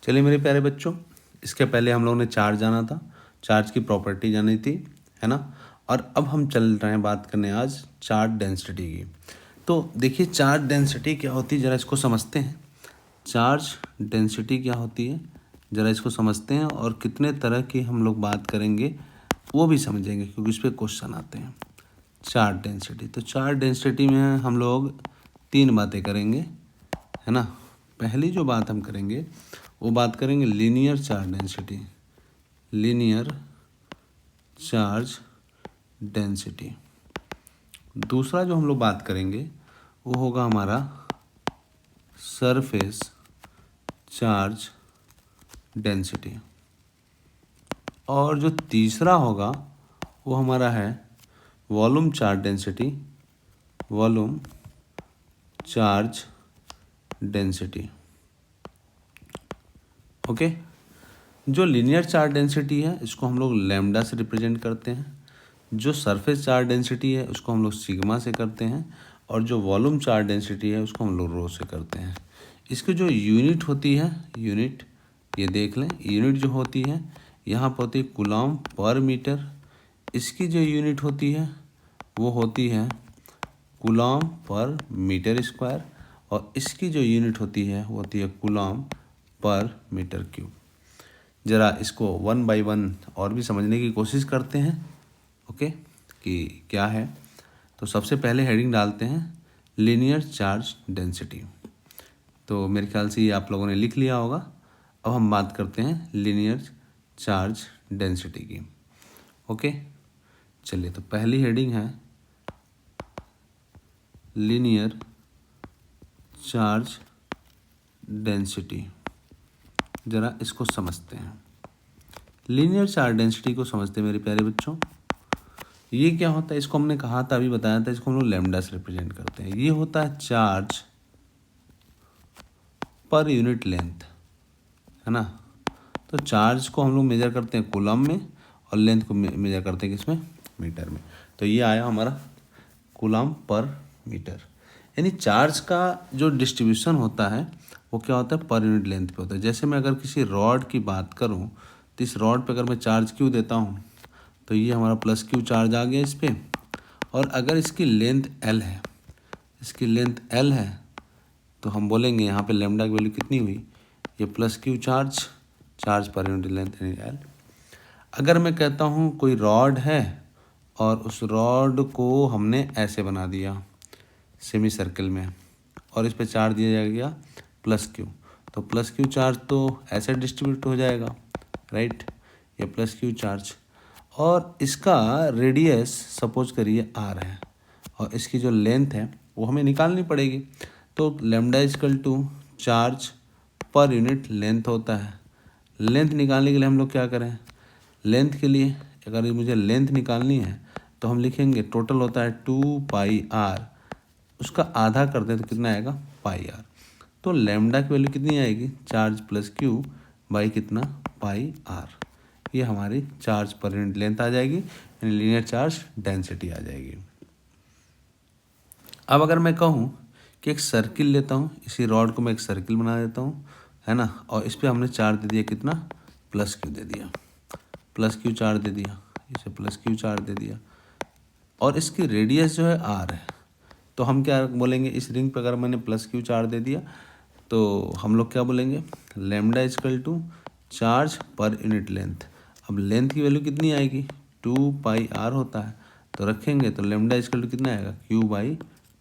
चलिए मेरे प्यारे बच्चों, इसके पहले हम लोगों ने चार्ज जाना था, चार्ज की प्रॉपर्टी जानी थी, है ना। और अब हम चल रहे हैं बात करने आज चार्ज डेंसिटी की। तो देखिए चार्ज डेंसिटी क्या होती है, ज़रा इसको समझते हैं। चार्ज डेंसिटी क्या होती है ज़रा इसको समझते हैं, और कितने तरह की हम लोग बात करेंगे वो भी समझेंगे, क्योंकि इस पर क्वेश्चन आते हैं। चार्ज डेंसिटी, तो चार्ज डेंसिटी में हम लोग 3 बातें करेंगे, है ना। पहली जो बात हम करेंगे वो बात करेंगे linear charge density, linear charge density. दूसरा जो हम लोग बात करेंगे वो होगा हमारा सरफेस चार्ज डेंसिटी। और जो तीसरा होगा वो हमारा है volume charge density, volume charge density. Okay. जो लीनियर चार्ज डेंसिटी है इसको हम लोग लैम्डा से रिप्रेजेंट करते हैं, जो सरफेस चार्ज डेंसिटी है उसको हम लोग सिग्मा से करते हैं, और जो वॉल्यूम चार्ज डेंसिटी है उसको हम लोग रो से करते हैं। इसकी जो यूनिट होती है, यूनिट ये देख लें, यूनिट जो होती है यहाँ पर होती है कूलम पर मीटर। इसकी जो यूनिट होती है वो होती है कूलम पर मीटर स्क्वायर, और इसकी जो यूनिट होती है वो होती है कूलम पर मीटर क्यूब। ज़रा इसको 1 बाय 1 और भी समझने की कोशिश करते हैं, ओके, कि क्या है। तो सबसे पहले हेडिंग डालते हैं लीनियर चार्ज डेंसिटी। तो मेरे ख्याल से ये आप लोगों ने लिख लिया होगा। अब हम बात करते हैं लीनियर चार्ज डेंसिटी की। ओके, चलिए तो पहली हेडिंग है लीनियर चार्ज डेंसिटी। ज़रा इसको समझते हैं, लीनियर चार्ज डेंसिटी को समझते हैं मेरे प्यारे बच्चों। ये क्या होता है, इसको हमने कहा था, अभी बताया था, इसको हम लोग लैम्डा से रिप्रेजेंट करते हैं। ये होता है चार्ज पर यूनिट लेंथ, है ना। तो चार्ज को हम लोग मेजर करते हैं कूलम में, और लेंथ को मेजर करते हैं किसमें, मीटर में। तो ये आया हमारा कूलम पर मीटर। यानी चार्ज का जो डिस्ट्रीब्यूशन होता है वो क्या होता है, पर यूनिट लेंथ पे होता है। जैसे मैं अगर किसी रॉड की बात करूं तो इस रॉड पे अगर मैं चार्ज क्यू देता हूं तो ये हमारा प्लस क्यू चार्ज आ गया इस पर। और अगर इसकी लेंथ एल है, इसकी लेंथ एल है, तो हम बोलेंगे यहाँ पे लेमडा की वैल्यू कितनी हुई, ये plus Q charge, charge per unit length यानी एल। अगर मैं कहता हूँ कोई रॉड है और उस रॉड को हमने ऐसे बना दिया सेमी सर्कल में, और इस पे चार्ज दिया गया प्लस क्यू, तो प्लस क्यू चार्ज तो ऐसे डिस्ट्रीब्यूट हो जाएगा, राइट, ये प्लस क्यू चार्ज। और इसका रेडियस सपोज करिए आर है, और इसकी जो लेंथ है वो हमें निकालनी पड़ेगी। तो lambda is equal to charge per unit length होता है। लेंथ निकालने के लिए हम लोग क्या करें, लेंथ के लिए अगर मुझे लेंथ निकालनी है तो हम लिखेंगे टोटल होता है 2 पाई आर, उसका आधा कर दें तो कितना आएगा, पाई आर। तो लेमडा की वैल्यू कितनी आएगी, चार्ज प्लस क्यू बाई कितना, पाई आर। ये हमारी चार्ज पर यूनिट लेंथ आ जाएगी, यानी लीनियर चार्ज डेंसिटी आ जाएगी। अब अगर मैं कहूँ कि एक सर्किल लेता हूँ, इसी रॉड को मैं एक सर्किल बना देता हूँ, है ना, और इस पर हमने चार्ज दे दिया कितना, प्लस क्यू दे दिया, प्लस क्यू चार्ज दे दिया, इसे प्लस क्यू चार्ज दे दिया, और इसकी रेडियस जो है आर है। तो हम क्या बोलेंगे, इस रिंग पर अगर मैंने प्लस क्यू चार्ज दे दिया तो हम लोग क्या बोलेंगे, lambda is equal to charge per unit length. अब लेंथ की वैल्यू कितनी आएगी, 2 पाई आर होता है, तो रखेंगे तो लेमडा इजकल टू कितना आएगा, क्यू बाई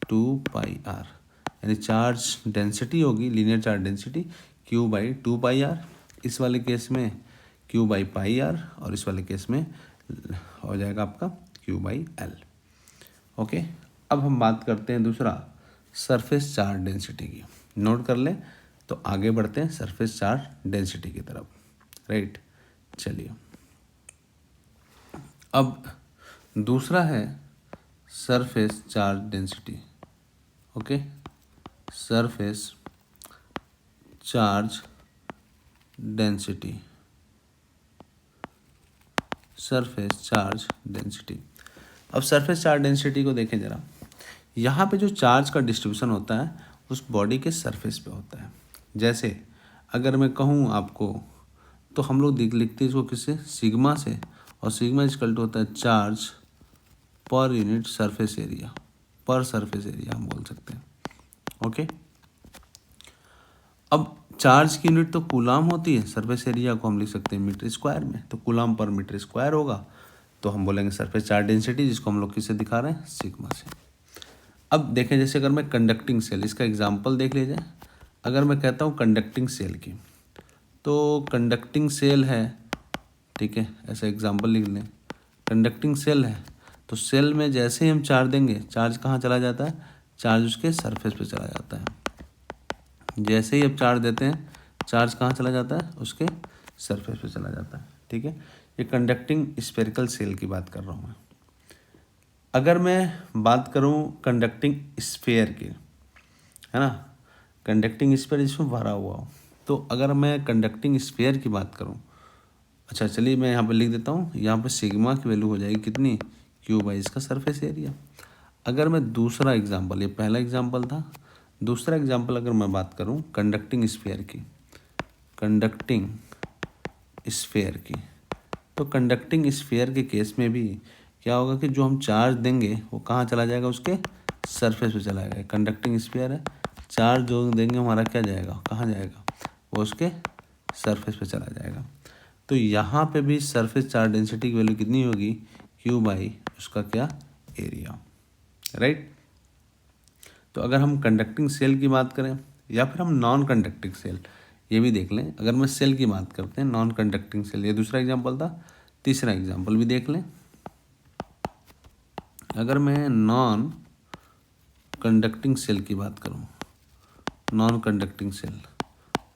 2 पाई आर। यानी चार्ज डेंसिटी होगी, linear charge density q by 2 pi r, इस वाले केस में क्यू बाई पाई आर, और इस वाले केस में हो जाएगा आपका क्यू बाई एल। ओके, अब हम बात करते हैं दूसरा सरफेस चार्ज डेंसिटी की। नोट कर लें, तो आगे बढ़ते हैं सरफेस चार्ज डेंसिटी की तरफ, राइट। चलिए अब दूसरा है surface charge density. Okay, surface charge density, surface charge density. अब सरफेस चार्ज डेंसिटी को देखें ज़रा, यहाँ पे जो चार्ज का डिस्ट्रीब्यूशन होता है उस बॉडी के सरफेस पे होता है। जैसे अगर मैं कहूँ आपको तो हम लोग लिखते हैं इसको किससे, सिग्मा से, और सिग्मा इक्वल टू होता है charge per unit surface area, पर सरफेस एरिया हम बोल सकते हैं। ओके, अब चार्ज की यूनिट तो कूलाम होती है, सरफेस एरिया को हम लिख सकते हैं मीटर स्क्वायर में, तो कूलाम पर मीटर स्क्वायर होगा, तो हम बोलेंगे सरफेस चार्ज डेंसिटी, जिसको हम लोग किससे दिखा रहे हैं, सिग्मा से। अब देखें, जैसे अगर मैं कंडक्टिंग सेल, इसका एग्जांपल देख लीजिए। अगर मैं कहता हूँ कंडक्टिंग सेल की, तो कंडक्टिंग सेल है, ठीक है, ऐसा एग्जांपल लिख लें, कंडक्टिंग सेल है, तो सेल में जैसे ही हम चार्ज देंगे, चार्ज कहाँ चला जाता है, चार्ज उसके सरफेस पे चला जाता है। जैसे ही अब चार्ज देते हैं, चार्ज कहाँ चला जाता है, उसके सरफेस पे चला जाता है। ठीक है, ये कंडक्टिंग स्फेरिकल सेल की बात कर रहा हूँ मैं। अगर मैं बात करूँ कंडक्टिंग स्फेयर की, है ना, कंडक्टिंग स्फेयर इसमें भरा हुआ हो, तो अगर मैं कंडक्टिंग स्फेयर की बात करूँ, अच्छा चलिए मैं यहाँ पे लिख देता हूँ, यहाँ पे सिग्मा की वैल्यू हो जाएगी कितनी, क्यू बाई इसका सरफेस एरिया। अगर मैं दूसरा एग्जांपल, ये पहला एग्जांपल था, दूसरा एग्जांपल अगर मैं बात करूँ कंडक्टिंग स्फेयर की, कंडक्टिंग स्फेयर की, तो कंडक्टिंग स्फेयर के केस में भी क्या होगा कि जो हम चार्ज देंगे वो कहाँ चला जाएगा, उसके सरफेस पे चला जाएगा। कंडक्टिंग स्फेयर है, चार्ज जो देंगे हमारा क्या जाएगा, कहाँ जाएगा, वो उसके सरफेस पे चला जाएगा। तो यहाँ पे भी सरफेस चार्ज डेंसिटी की वैल्यू कितनी होगी, क्यू बाई उसका क्या, एरिया, राइट। तो अगर हम कंडक्टिंग सेल की बात करें, या फिर हम नॉन कंडक्टिंग सेल, ये भी देख लें। अगर मैं सेल की बात करते हैं, नॉन कंडक्टिंग सेल, ये दूसरा एग्जांपल था, तीसरा एग्जांपल भी देख लें। अगर मैं नॉन कंडक्टिंग सेल की बात करूं, नॉन कंडक्टिंग सेल,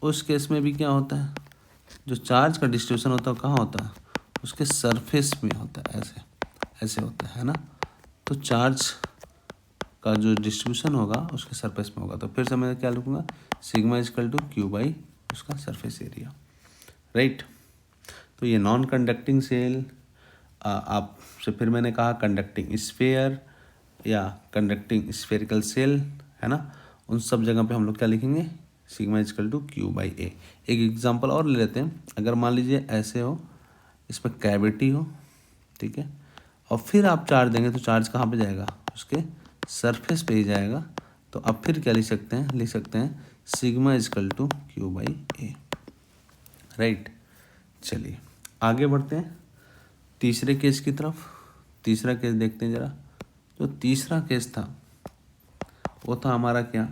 उस केस में भी क्या होता है, जो चार्ज का डिस्ट्रीब्यूशन होता है कहाँ होता है, उसके सरफेस में होता है, ऐसे ऐसे होता है ना। तो चार्ज का जो डिस्ट्रीब्यूशन होगा उसके सरफेस में होगा, तो फिर से मैं क्या लिखूँगा, sigma equal to Q by उसका सरफेस एरिया, राइट। तो ये नॉन कंडक्टिंग सेल, आपसे फिर मैंने कहा कंडक्टिंग स्फेयर या कंडक्टिंग स्फेरिकल सेल, है ना, उन सब जगह पे हम लोग क्या लिखेंगे, sigma equal to Q by A. एक एग्जांपल और ले लेते हैं। अगर मान लीजिए ऐसे हो, इसमें कैविटी हो, ठीक है, और फिर आप चार्ज देंगे तो चार्ज कहाँ पे जाएगा, उसके सरफेस पे ही जाएगा। तो अब फिर क्या लिख सकते हैं, लिख सकते हैं sigma equal to Q by A, right. चलिए आगे बढ़ते हैं तीसरे केस की तरफ। तीसरा केस देखते हैं जरा। जो तीसरा केस था वो था हमारा क्या,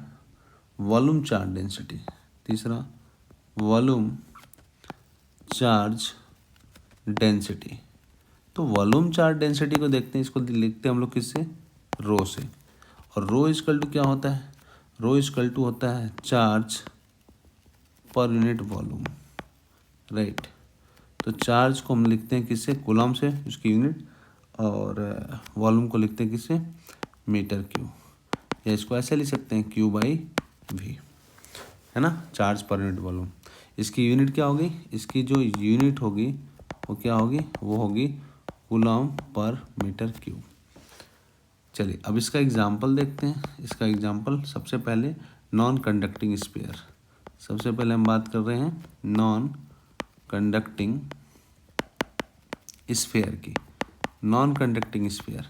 वॉल्यूम चार्ज डेंसिटी। तीसरा वॉल्यूम चार्ज डेंसिटी। तो वॉल्यूम चार्ज डेंसिटी को देखते हैं, इसको लिखते हैं हम लोग किससे, रो से। और रो इक्वल टू क्या होता है, रो इक्वल टू होता है charge per unit volume, right. तो चार्ज को हम लिखते हैं किससे, कूलम से, उसकी यूनिट, और वॉल्यूम को लिखते हैं किससे, मीटर क्यू, या इसको ऐसे लिख सकते हैं क्यू बाई वी, है ना, चार्ज पर यूनिट वॉल्यूम। इसकी यूनिट क्या होगी, इसकी जो यूनिट होगी वो क्या होगी, वो होगी कूलम पर मीटर क्यूब। चलिए अब इसका एग्जांपल देखते हैं। इसका एग्जांपल सबसे पहले नॉन कंडक्टिंग स्फीयर, सबसे पहले हम बात कर रहे हैं नॉन कंडक्टिंग स्फीयर की। Non conducting sphere,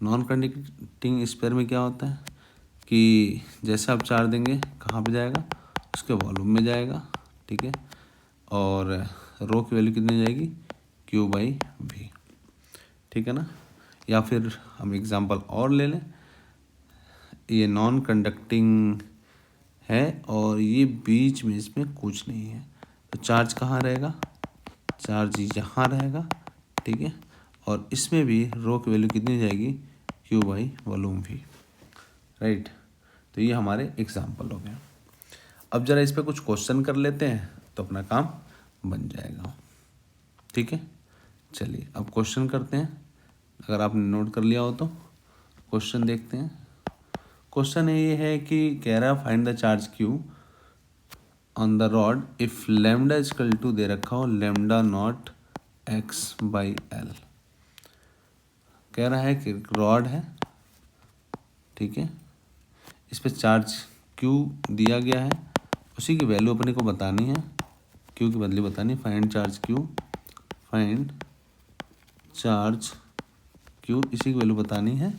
non conducting sphere में क्या होता है कि जैसे आप चार्ज देंगे कहाँ पे जाएगा, उसके वॉल्यूम में जाएगा, ठीक है, और रो की वैल्यू कितनी जाएगी, क्यू बाई वी, ठीक है ना। या फिर हम एग्जांपल और ले लें, ये नॉन कंडक्टिंग है और ये बीच में इसमें कुछ नहीं है, तो चार्ज कहाँ रहेगा, चार्ज यहाँ रहेगा, ठीक है, और इसमें भी रो की वैल्यू कितनी जाएगी, क्यू बाई वॉल्यूम भी, राइट। तो ये हमारे एग्जांपल हो गए। अब जरा इस पर कुछ क्वेश्चन कर लेते हैं तो अपना काम बन जाएगा, ठीक है। चलिए अब क्वेश्चन करते हैं। अगर आपने नोट कर लिया हो तो क्वेश्चन देखते हैं। क्वेश्चन ये है कि कह रहा है find the charge Q on the rod if lambda equal to दे रखा हो lambda not X by L. कह रहा है कि रॉड है, ठीक है, इस पर चार्ज क्यू दिया गया है उसी की वैल्यू अपने को बतानी है, क्यू की बदली बतानी है। Find charge Q, find charge Q, इसी की वैल्यू बतानी है,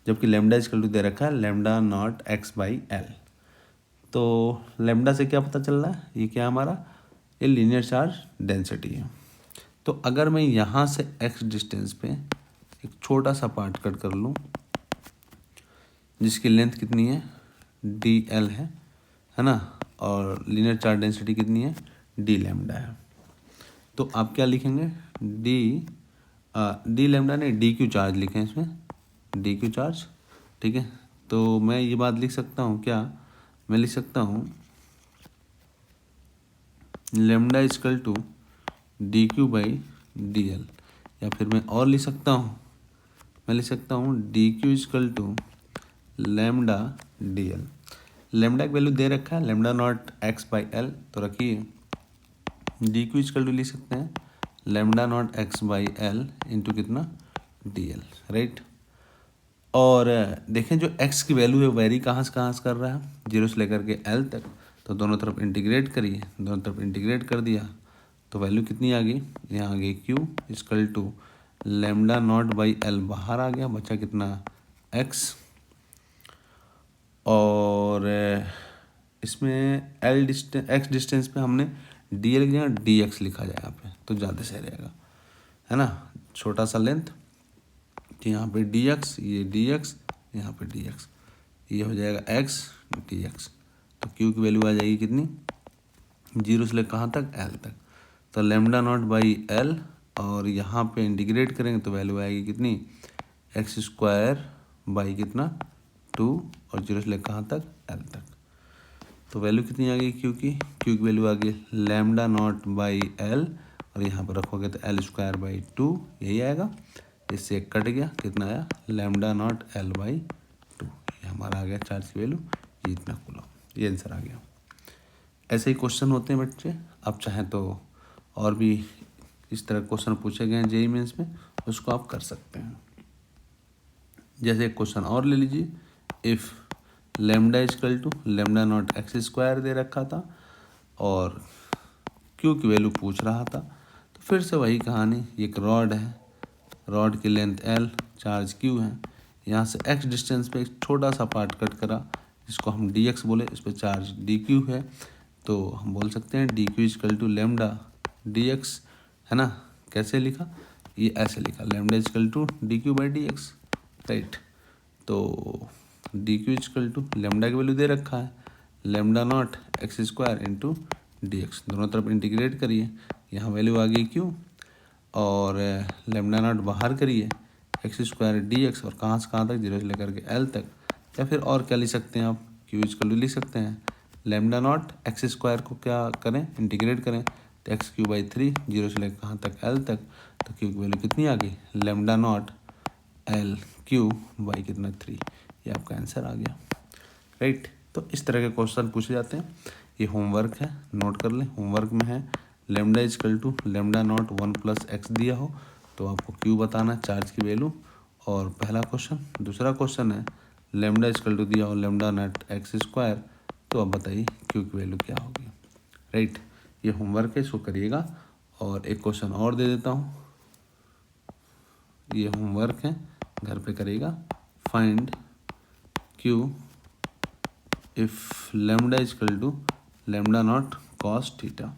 जबकि लेमडा इक्वल टू दे रखा है lambda not X by L. तो लेमडा से क्या पता चल रहा है, ये क्या हमारा, ये लीनियर चार्ज डेंसिटी है। तो अगर मैं यहाँ से एक्स डिस्टेंस पे एक छोटा सा पार्ट कट कर लूँ जिसकी लेंथ कितनी है, डी एल है ना, और लीनियर चार्ज डेंसिटी कितनी है, डी लेमडा है। तो आप क्या लिखेंगे, डी लेमडा ने डी क्यू चार्ज लिखे हैं इसमें, डी क्यू चार्ज, ठीक है। तो मैं ये बात लिख सकता हूँ क्या, मैं लिख सकता हूँ lambda equal to D Q by D L, या फिर मैं और लिख सकता हूँ, मैं लिख सकता हूँ D Q equal to lambda D L. Lambda की वैल्यू दे रखा है lambda not X by L, तो रखिए डी क्यू इक्वल टू लिख सकते हैं lambda not X by L into कितना, डी एल, राइट। और देखें जो x की वैल्यू है वेरी कहाँ से कर रहा है, 0 से लेकर के l तक, तो दोनों तरफ इंटीग्रेट करिए, दोनों तरफ इंटीग्रेट कर दिया तो वैल्यू कितनी आ गई, यहाँ आ गई q equal to lambda naught by L, बाहर आ गया, बचा कितना x, और इसमें x डिस्टेंस पे हमने dl की जगह dx लिखा जाए यहाँ पे, तो ज़्यादा सही रहेगा, है ना, छोटा सा लेंथ, यहाँ पे dx, ये dx, यहाँ पे dx, ये हो जाएगा x dx। तो q की वैल्यू आ जाएगी कितनी, 0 से लेकर कहाँ तक, l तक, तो लेमडा नॉट बाई l, और यहाँ पे इंटीग्रेट करेंगे तो वैल्यू आएगी कितनी, एक्स स्क्वायर बाई कितना 2, और 0 से लेकर कहाँ तक, l तक। तो वैल्यू कितनी आ गई q की वैल्यू आ गई लेमडा नॉट बाई l, और यहाँ पर रखोगे तो l स्क्वायर बाई 2, यही आएगा, इससे एक कट गया, कितना आया लेमडा नॉट l बाई 2, ये हमारा आ गया चार्ज की वैल्यू, ये इतना कूलम, ये आंसर आ गया। ऐसे ही क्वेश्चन होते हैं बच्चे, आप चाहें तो और भी इस तरह क्वेश्चन पूछे गए हैं जेईई मेंस में, उसको आप कर सकते हैं। जैसे एक क्वेश्चन और ले लीजिए, if lambda equal to lambda not X square दे रखा था और क्यू की वैल्यू पूछ रहा था, तो फिर से वही कहानी, एक रॉड है, रॉड की लेंथ एल, चार्ज क्यू है, यहाँ से एक्स डिस्टेंस पे एक छोटा सा पार्ट कट करा जिसको हम डी एक्स बोले, इस पर चार्ज डी क्यू है, तो हम बोल सकते हैं D Q equal to lambda D X, है ना, कैसे लिखा, ये ऐसे लिखा lambda equal to D Q by D X, right. तो D Q equal to lambda की वैल्यू दे रखा है lambda not X square into D X, दोनों तरफ इंटीग्रेट करिए, यहाँ वैल्यू आ गई क्यू, और लेमडा नॉट बाहर करिए एक्स स्क्वायर डी एक्स, और कहाँ से कहाँ तक, 0 से लेकर के l तक, या फिर और क्या लिख सकते हैं आप, क्यू इक्वल टू लिख सकते हैं लेमडा नॉट एक्स स्क्वायर को क्या करें, इंटीग्रेट करें, तो एक्स क्यू बाई 3, 0 से लेकर कहाँ तक, l तक, तो क्यू की वैल्यू कितनी आ गई lambda naught L Q by कितना 3, ये आपका आंसर आ गया, राइट। तो इस तरह के क्वेश्चन पूछे जाते हैं, ये होमवर्क है, नोट कर लें, होमवर्क में है lambda equal to lambda naught 1 plus X दिया हो तो आपको क्यू बताना, चार्ज की वैल्यू, और पहला क्वेश्चन। दूसरा क्वेश्चन है लेमडा इक्वल टू दिया हो लेमडा नॉट एक्स स्क्वायर, तो अब बताइए क्यू की वैल्यू क्या होगी, राइट। ये होमवर्क है, इसको करिएगा। और एक क्वेश्चन और दे देता हूँ, ये होमवर्क है, घर पे करिएगा, find Q if lambda equal to lambda naught cos theta,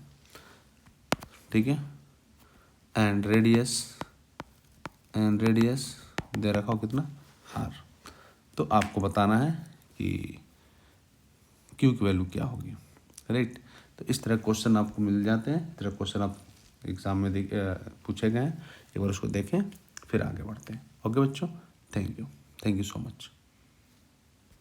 ठीक है, एंड रेडियस दे रखा हो कितना, आर। तो आपको बताना है कि क्यू की वैल्यू क्या होगी, राइट। तो इस तरह क्वेश्चन आपको मिल जाते हैं, इस तरह क्वेश्चन आप एग्जाम में पूछे गए हैं, एक बार उसको देखें फिर आगे बढ़ते हैं। ओके बच्चों, थैंक यू सो मच।